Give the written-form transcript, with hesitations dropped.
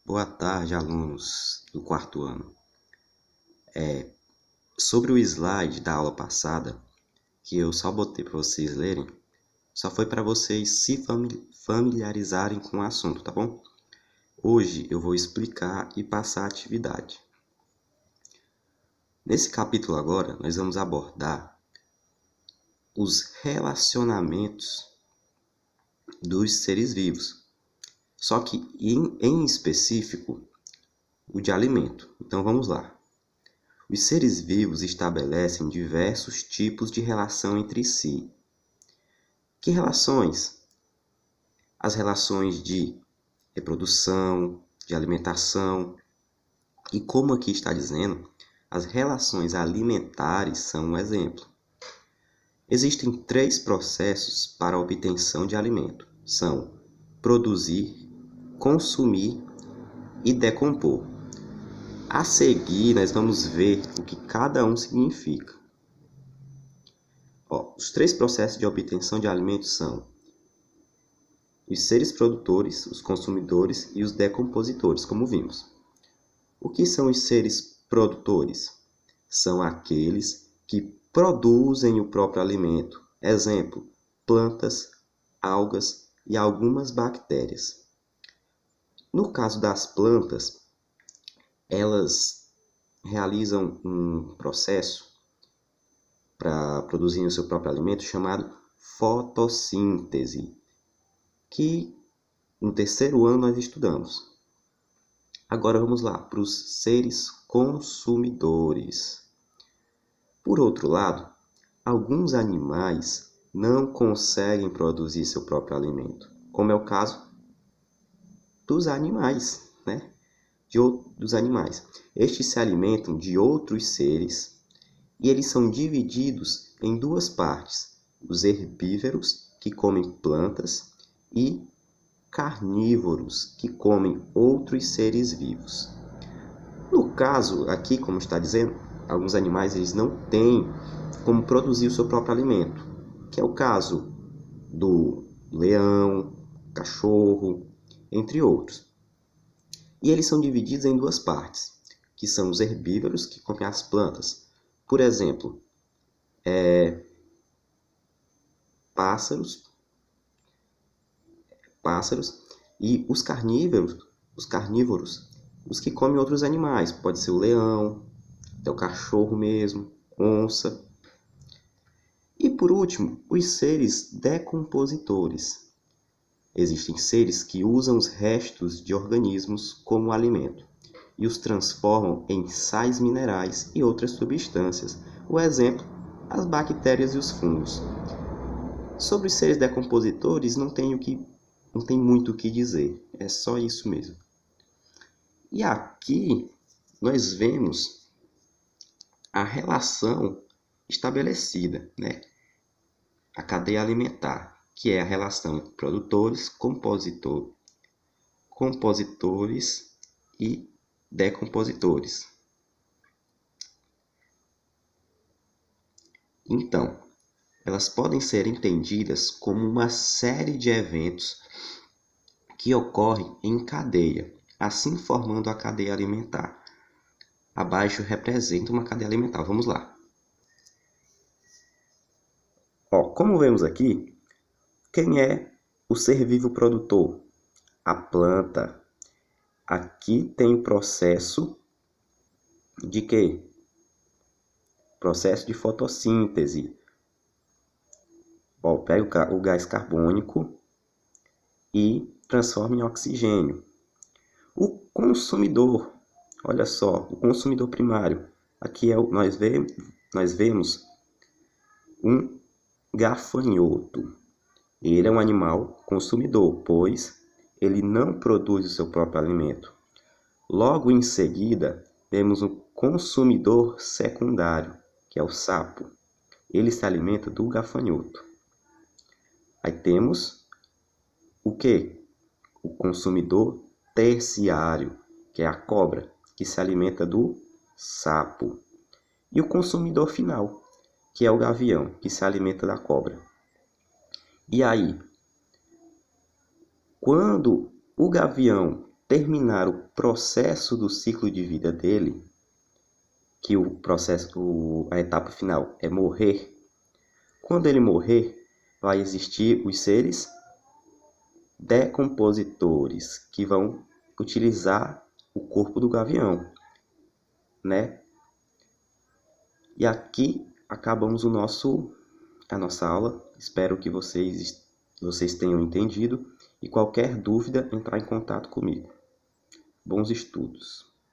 Boa tarde, alunos do quarto ano. Sobre o slide da aula passada, que eu só botei para vocês lerem, só foi para vocês se familiarizarem com o assunto, tá bom? Hoje eu vou explicar e passar a atividade. Nesse capítulo agora, nós vamos abordar os relacionamentos dos seres vivos, só que em específico o de alimento. Então vamos lá. Os seres vivos estabelecem diversos tipos de relação entre si. Que relações? As relações de reprodução, de alimentação, e como aqui está dizendo, as relações alimentares são um exemplo. Existem 3 processos para a obtenção de alimento. São produzir, consumir e decompor. A seguir, nós vamos ver o que cada um significa. Os 3 processos de obtenção de alimentos são os seres produtores, os consumidores e os decompositores, como vimos. O que são os seres produtores? São aqueles que produzem o próprio alimento. Exemplo, plantas, algas e algumas bactérias. No caso das plantas, elas realizam um processo para produzir o seu próprio alimento chamado fotossíntese, que no terceiro ano nós estudamos. Agora vamos lá para os seres consumidores. Por outro lado, alguns animais não conseguem produzir seu próprio alimento, como é o caso dos animais, né? Dos animais. Estes se alimentam de outros seres e eles são divididos em 2 partes: os herbívoros, que comem plantas, e carnívoros, que comem outros seres vivos. No caso, aqui, como está dizendo, alguns animais eles não têm como produzir o seu próprio alimento, que é o caso do leão, cachorro, entre outros. E eles são divididos em 2 partes, que são os herbívoros, que comem as plantas. Por exemplo, pássaros, e os carnívoros, os que comem outros animais. Pode ser o leão, até o cachorro mesmo, onça. E por último, os seres decompositores. Existem seres que usam os restos de organismos como alimento e os transformam em sais minerais e outras substâncias. O exemplo, as bactérias e os fungos. Sobre os seres decompositores não tem muito o que dizer, é só isso mesmo. E aqui nós vemos a relação estabelecida, né? A cadeia alimentar, que é a relação entre produtores, compositores e decompositores. Então, elas podem ser entendidas como uma série de eventos que ocorrem em cadeia, assim formando a cadeia alimentar. Abaixo representa uma cadeia alimentar. Vamos lá. Como vemos aqui, quem é o ser vivo produtor? A planta. Aqui tem o processo de quê? Processo de fotossíntese. Pega o gás carbônico e transforma em oxigênio. O consumidor, olha só, o consumidor primário. Aqui nós vemos um gafanhoto. Ele é um animal consumidor, pois ele não produz o seu próprio alimento. Logo em seguida, temos o consumidor secundário, que é o sapo. Ele se alimenta do gafanhoto. Aí temos o quê? O consumidor terciário, que é a cobra, que se alimenta do sapo. E o consumidor final, que é o gavião, que se alimenta da cobra. E aí, quando o gavião terminar o processo do ciclo de vida dele, que a etapa final é morrer, quando ele morrer, vai existir os seres decompositores, que vão utilizar o corpo do gavião, né? E aqui acabamos a nossa aula. Espero que vocês tenham entendido e qualquer dúvida, entrar em contato comigo. Bons estudos!